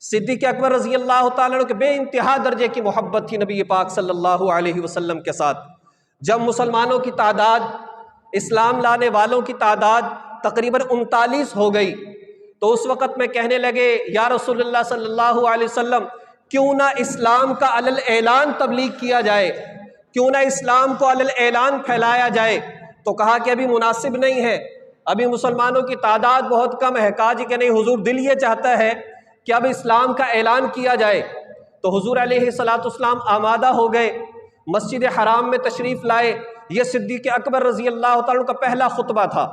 صدیق اکبر رضی اللہ تعالیٰ عنہ کے بے انتہا درجے کی محبت تھی نبی پاک صلی اللہ علیہ وسلم کے ساتھ۔ جب مسلمانوں کی تعداد، اسلام لانے والوں کی تعداد تقریباً 39 ہو گئی تو اس وقت میں کہنے لگے یا رسول اللہ صلی اللہ علیہ وسلم کیوں نہ اسلام کا علی الاعلان تبلیغ کیا جائے، کیوں نہ اسلام کو علی الاعلان پھیلایا جائے؟ تو کہا کہ ابھی مناسب نہیں ہے، ابھی مسلمانوں کی تعداد بہت کم ہے۔ کہا جی کہ نہیں، حضور دل یہ چاہتا ہے کہ اب اسلام کا اعلان کیا جائے۔ تو حضور علیہ السلام آمادہ ہو گئے، مسجد حرام میں تشریف لائے۔ یہ صدیق اکبر رضی اللہ تعالیٰ کا پہلا خطبہ تھا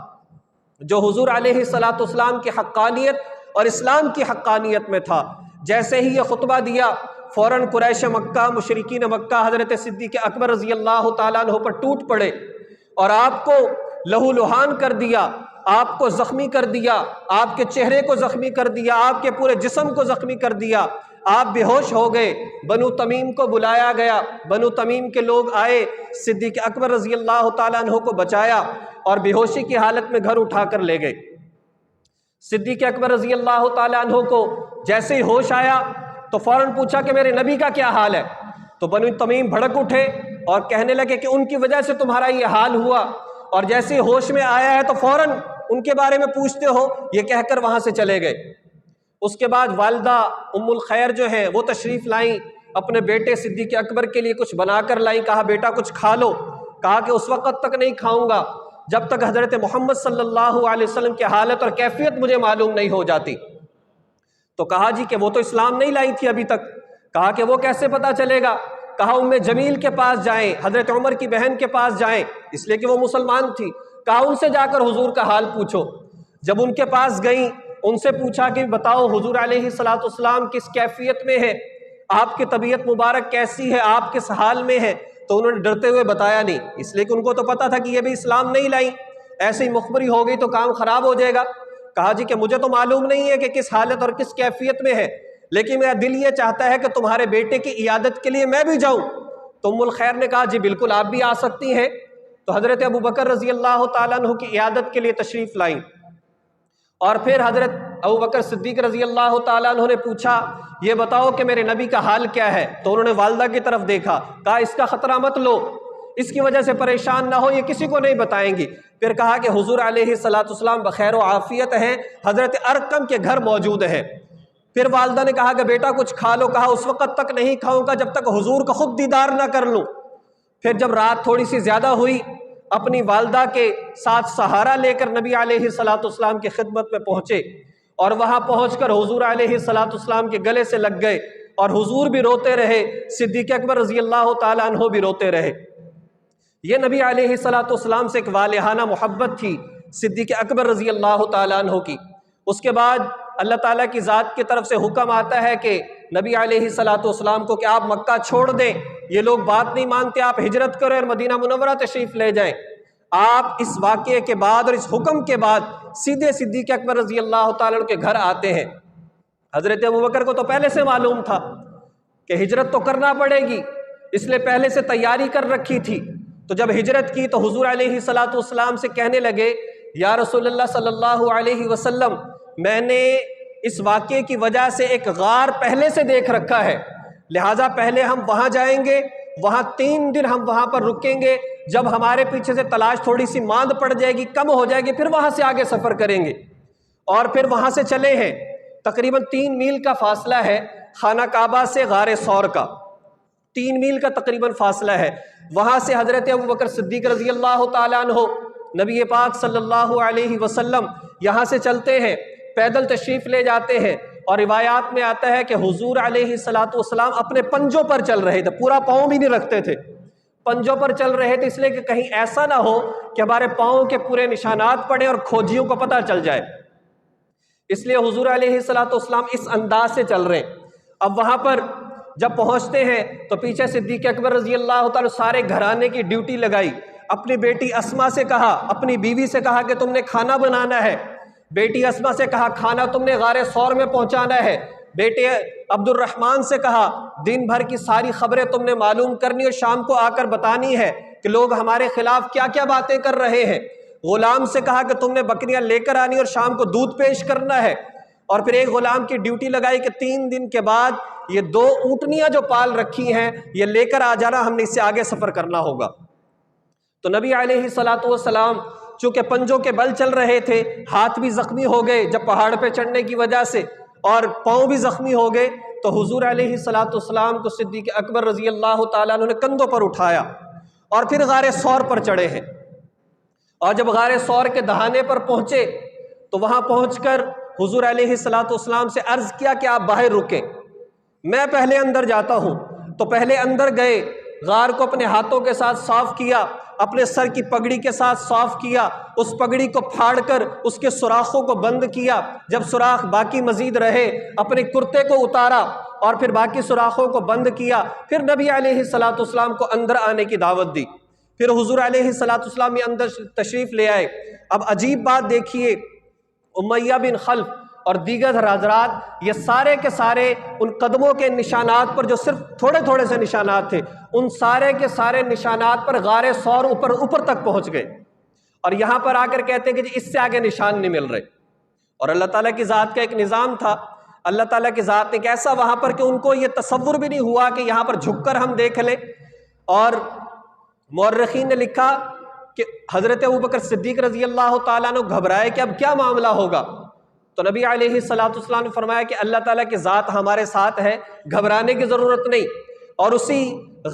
جو حضور علیہ السلام کی حقانیت اور اسلام کی حقانیت میں تھا۔ جیسے ہی یہ خطبہ دیا فوراً قریش مکہ، مشرکین مکہ حضرت صدیق اکبر رضی اللہ تعالیٰ عنہ پر ٹوٹ پڑے اور آپ کو لہو لہان کر دیا، آپ کو زخمی کر دیا، آپ کے چہرے کو زخمی کر دیا، آپ کے پورے جسم کو زخمی کر دیا۔ آپ بے ہوش ہو گئے۔ بنو تمیم کو بلایا گیا، بنو تمیم کے لوگ آئے، صدیق اکبر رضی اللہ تعالیٰ عنہ کو بچایا اور بے ہوشی کی حالت میں گھر اٹھا کر لے گئے۔ صدیق اکبر رضی اللہ تعالیٰ عنہ کو جیسے ہی ہوش آیا تو فوراً پوچھا کہ میرے نبی کا کیا حال ہے؟ تو بنو تمیم بھڑک اٹھے اور کہنے لگے کہ ان کی وجہ سے تمہارا یہ حال ہوا، اور جیسے ہی ہوش میں آیا ہے تو فوراً ان کے بارے میں پوچھتے ہو، یہ کہہ کر وہاں سے چلے گئے۔ اس کے بعد والدہ ام الخیر جو ہیں وہ تشریف لائیں، اپنے بیٹے صدیق اکبر کے لیے کچھ بنا کر لائیں۔ کہا بیٹا کچھ کھا لو۔ کہا کہ اس وقت تک نہیں کھاؤں گا جب تک حضرت محمد صلی اللہ علیہ وسلم کی حالت اور کیفیت مجھے معلوم نہیں ہو جاتی۔ تو کہا جی کہ وہ تو اسلام نہیں لائی تھی ابھی تک۔ کہا کہ وہ کیسے پتہ چلے گا؟ کہا ام جمیل کے پاس جائیں، حضرت عمر کی بہن کے پاس جائیں، اس لیے کہ وہ مسلمان تھی۔ کہا ان سے جا کر حضور کا حال پوچھو۔ جب ان کے پاس گئیں، ان سے پوچھا کہ بتاؤ حضور علیہ السلام کس کیفیت میں ہے، آپ کی طبیعت مبارک کیسی ہے، آپ کس حال میں ہے؟ تو انہوں نے ڈرتے ہوئے بتایا نہیں، اس لیے کہ ان کو تو پتا تھا کہ یہ بھی اسلام نہیں لائیں، ایسے ہی مخبری ہو گئی تو کام خراب ہو جائے گا۔ کہا جی کہ مجھے تو معلوم نہیں ہے کہ کس حالت اور کس کیفیت میں ہے، لیکن میرا دل یہ چاہتا ہے کہ تمہارے بیٹے کی عیادت کے لیے میں بھی جاؤں۔ تو ام الخیر نے کہا جی بالکل آپ بھی آ سکتی ہیں۔ تو حضرت ابو بکر رضی اللہ تعالیٰ عنہ کی عیادت کے لیے تشریف لائیں، اور پھر حضرت ابو بکر صدیق رضی اللہ تعالیٰ عنہ نے پوچھا یہ بتاؤ کہ میرے نبی کا حال کیا ہے؟ تو انہوں نے والدہ کی طرف دیکھا، کہا اس کا خطرہ مت لو، اس کی وجہ سے پریشان نہ ہو، یہ کسی کو نہیں بتائیں گی۔ پھر کہا کہ حضور علیہ السلام بخیر و عافیت ہیں، حضرت ارقم کے گھر موجود ہے۔ پھر والدہ نے کہا کہ بیٹا کچھ کھا لو۔ کہا اس وقت تک نہیں کھاؤں گا جب تک حضور کا خود دیدار نہ کر لوں۔ پھر جب رات تھوڑی سی زیادہ ہوئی، اپنی والدہ کے ساتھ سہارا لے کر نبی علیہ السلام کی خدمت میں پہنچے، اور وہاں پہنچ کر حضور علیہ السلام کے گلے سے لگ گئے، اور حضور بھی روتے رہے، صدیق اکبر رضی اللہ تعالیٰ عنہ بھی روتے رہے۔ یہ نبی علیہ السلام سے ایک والہانہ محبت تھی صدیق اکبر رضی اللہ تعالیٰ عنہ کی۔ اس کے بعد اللہ تعالیٰ کی ذات کی طرف سے حکم آتا ہے کہ نبی علیہ السلام کو کہ آپ مکہ چھوڑ دیں، یہ لوگ بات نہیں مانتے، آپ ہجرت کریں اور مدینہ منورہ تشریف لے جائیں۔ آپ اس واقعے کے بعد اور اس حکم کے بعد سیدھے صدیق اکبر رضی اللہ تعالیٰ عنہ کے گھر آتے ہیں۔ حضرت ابوبکر کو تو پہلے سے معلوم تھا کہ ہجرت تو کرنا پڑے گی، اس لیے پہلے سے تیاری کر رکھی تھی۔ تو جب ہجرت کی تو حضور علیہ السلام سے کہنے لگے یا رسول اللہ صلی اللہ علیہ وسلم، میں نے اس واقعے کی وجہ سے ایک غار پہلے سے دیکھ رکھا ہے، لہٰذا پہلے ہم وہاں جائیں گے، وہاں 3 دن ہم وہاں پر رکیں گے، جب ہمارے پیچھے سے تلاش تھوڑی سی ماند پڑ جائے گی، کم ہو جائے گی، پھر وہاں سے آگے سفر کریں گے۔ اور پھر وہاں سے چلے ہیں، تقریباً 3 میل کا فاصلہ ہے خانہ کعبہ سے غار ثور کا، 3 میل کا تقریباً فاصلہ ہے۔ وہاں سے حضرت ابوبکر صدیق رضی اللہ تعالیٰ عنہ نبی پاک صلی اللہ علیہ وسلم یہاں سے چلتے ہیں، پیدل تشریف لے جاتے ہیں، اور روایات میں آتا ہے کہ حضور علیہ السلام اپنے پنجوں پر چل رہے تھے، پورا پاؤں بھی نہیں رکھتے تھے، پنجوں پر چل رہے تھے، اس لیے کہ کہیں ایسا نہ ہو کہ ہمارے پاؤں کے پورے نشانات پڑیں اور کھوجیوں کو پتہ چل جائے، اس لیے حضور علیہ السلام اس انداز سے چل رہے ہیں۔ اب وہاں پر جب پہنچتے ہیں تو پیچھے صدیق اکبر رضی اللہ تعالیٰ سارے گھرانے کی ڈیوٹی لگائی، اپنی بیٹی اسما سے کہا، اپنی بیوی سے کہا کہ تم نے کھانا بنانا ہے، بیٹی اسما سے کہا کھانا تم نے غار ثور میں پہنچانا ہے، بیٹے عبد الرحمن سے کہا دن بھر کی ساری خبریں تم نے معلوم کرنی اور شام کو آ کر بتانی ہے کہ لوگ ہمارے خلاف کیا کیا باتیں کر رہے ہیں، غلام سے کہا کہ تم نے بکریاں لے کر آنی اور شام کو دودھ پیش کرنا ہے، اور پھر ایک غلام کی ڈیوٹی لگائی کہ 3 دن کے بعد یہ 2 اونٹنیاں جو پال رکھی ہیں یہ لے کر آ جانا، ہم نے اس سے آگے سفر کرنا ہوگا۔ تو نبی علیہ الصلوۃ والسلام چونکہ پنجوں کے بل چل رہے تھے، ہاتھ بھی زخمی ہو گئے جب پہاڑ پہ چڑھنے کی وجہ سے، اور پاؤں بھی زخمی ہو گئے، تو حضور علیہ الصلوۃ والسلام کو صدیق اکبر رضی اللہ تعالیٰ عنہ نے کندھوں پر اٹھایا اور پھر غار ثور پر چڑھے ہیں۔ اور جب غار ثور کے دہانے پر پہنچے تو وہاں پہنچ کر حضور علیہ الصلوۃ والسلام سے عرض کیا کہ آپ باہر رکیں، میں پہلے اندر جاتا ہوں۔ تو پہلے اندر گئے، غار کو اپنے ہاتھوں کے ساتھ صاف کیا، اپنے سر کی پگڑی کے ساتھ صاف کیا، اس پگڑی کو پھاڑ کر اس کے سوراخوں کو بند کیا، جب سوراخ باقی مزید رہے اپنے کرتے کو اتارا اور پھر باقی سوراخوں کو بند کیا، پھر نبی علیہ الصلوۃ والسلام کو اندر آنے کی دعوت دی۔ پھر حضور علیہ الصلوۃ والسلام یہ اندر تشریف لے آئے۔ اب عجیب بات دیکھیے، امیہ بن خلف اور دیگر حضرات یہ سارے کے سارے ان قدموں کے نشانات پر جو صرف تھوڑے تھوڑے سے نشانات تھے، ان سارے کے سارے نشانات پر غار ثور اوپر تک پہنچ گئے، اور یہاں پر آ کر کہتے ہیں کہ اس سے آگے نشان نہیں مل رہے۔ اور اللہ تعالیٰ کی ذات کا ایک نظام تھا، اللہ تعالیٰ کی ذات نے ایک ایسا وہاں پر کہ ان کو یہ تصور بھی نہیں ہوا کہ یہاں پر جھک کر ہم دیکھ لیں۔ اور مورخین نے لکھا کہ حضرت ابوبکر صدیق رضی اللہ تعالیٰ عنہ گھبرائے کہ اب کیا معاملہ ہوگا، تو نبی علیہ الصلوۃ والسلام نے فرمایا کہ اللہ تعالیٰ کی ذات ہمارے ساتھ ہے، گھبرانے کی ضرورت نہیں۔ اور اسی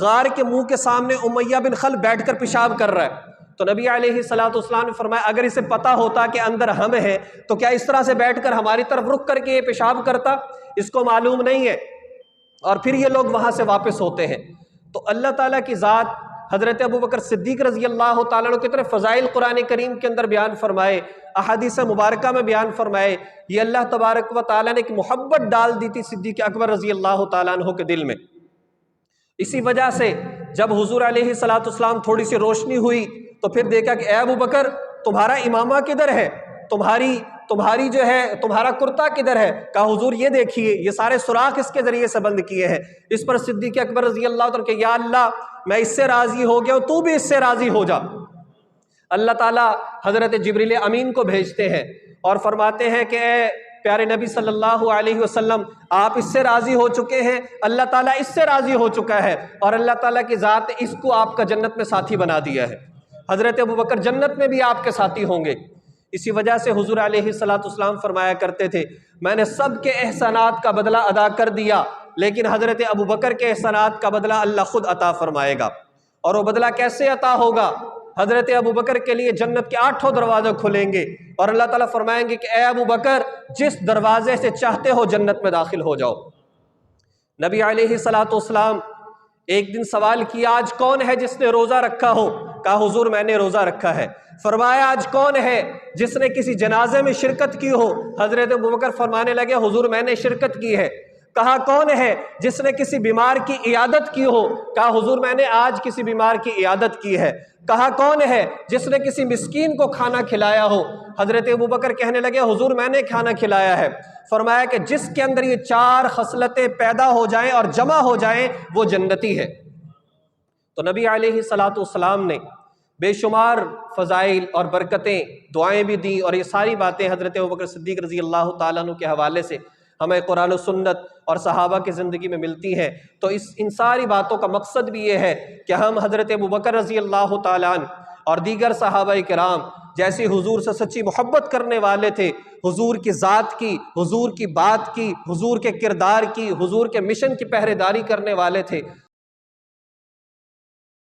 غار کے منہ کے سامنے امیہ بن خلف بیٹھ کر پیشاب کر رہا ہے، تو نبی علیہ الصلوۃ والسلام نے فرمایا اگر اسے پتہ ہوتا کہ اندر ہم ہیں تو کیا اس طرح سے بیٹھ کر ہماری طرف رخ کر کے یہ پیشاب کرتا؟ اس کو معلوم نہیں ہے۔ اور پھر یہ لوگ وہاں سے واپس ہوتے ہیں۔ تو اللہ تعالیٰ کی ذات حضرت ابوبکر صدیق رضی اللہ تعالیٰ عنہ کی طرف فضائل قرآن کریم کے اندر بیان فرمائے، احادیث مبارکہ میں بیان فرمائے، یہ اللہ تبارک و تعالیٰ نے ایک محبت ڈال دی تھی صدیق اکبر رضی اللہ تعالیٰ عنہ کے دل میں۔ اسی وجہ سے جب حضور علیہ الصلوۃ والسلام تھوڑی سی روشنی ہوئی تو پھر دیکھا کہ اے ابوبکر تمہارا امامہ کدھر ہے، تمہاری جو ہے تمہارا کرتا کدھر ہے؟ کہا حضور یہ دیکھیے یہ سارے سوراخ اس کے ذریعے سے بند کیے ہیں۔ اس پر صدیق اکبر رضی اللہ عنہ کہ یا اللہ میں اس سے راضی ہو گیا ہوں، تو بھی اس سے راضی ہو جا۔ اللہ تعالیٰ حضرت جبریل امین کو بھیجتے ہیں اور فرماتے ہیں کہ اے پیارے نبی صلی اللہ علیہ وسلم آپ اس سے راضی ہو چکے ہیں، اللہ تعالیٰ اس سے راضی ہو چکا ہے، اور اللہ تعالیٰ کی ذات نے اس کو آپ کا جنت میں ساتھی بنا دیا ہے، حضرت ابوبکر جنت میں بھی آپ کے ساتھی ہوں گے۔ اسی وجہ سے حضور علیہ الصلوۃ والسلام فرمایا کرتے تھے میں نے سب کے احسانات کا بدلہ ادا کر دیا، لیکن حضرت ابوبکر کے احسانات کا بدلہ اللہ خود عطا فرمائے گا۔ اور وہ بدلہ کیسے عطا ہوگا؟ حضرت ابوبکر کے لیے جنت کے 8 دروازے کھلیں گے اور اللہ تعالیٰ فرمائیں گے کہ اے ابوبکر جس دروازے سے چاہتے ہو جنت میں داخل ہو جاؤ۔ نبی علیہ الصلوۃ والسلام ایک دن سوال کیا آج کون ہے جس نے روزہ رکھا ہو؟ کہا حضور میں نے روزہ رکھا ہے۔ فرمایا آج کون ہے جس نے کسی جنازے میں شرکت کی ہو؟ حضرت ابوبکر فرمانے لگے حضور میں نے شرکت کی ہے۔ کہا کون ہے جس نے کسی بیمار کی عیادت کی ہو؟ کہا حضور میں نے آج کسی بیمار کی عیادت کی ہے۔ کہا کون ہے جس نے کسی مسکین کو کھانا کھلایا ہو؟ حضرت ابوبکر کہنے لگے حضور میں نے کھانا کھلایا ہے۔ فرمایا کہ جس کے اندر یہ 4 خصلتیں پیدا ہو جائیں اور جمع ہو جائیں وہ جنتی ہے۔ تو نبی علیہ الصلوۃ والسلام نے بے شمار فضائل اور برکتیں دعائیں بھی دیں، اور یہ ساری باتیں حضرت ابوبکر صدیق رضی اللہ تعالیٰ عنہ کے حوالے سے ہمیں قرآن و سنت اور صحابہ کی زندگی میں ملتی ہیں۔ تو ان ساری باتوں کا مقصد بھی یہ ہے کہ ہم حضرت ابوبکر رضی اللہ تعالیٰ عنہ اور دیگر صحابہ کرام جیسی حضور سے سچی محبت کرنے والے تھے، حضور کی ذات کی، حضور کی بات کی، حضور کے کردار کی، حضور کے مشن کی پہرے داری کرنے والے تھے،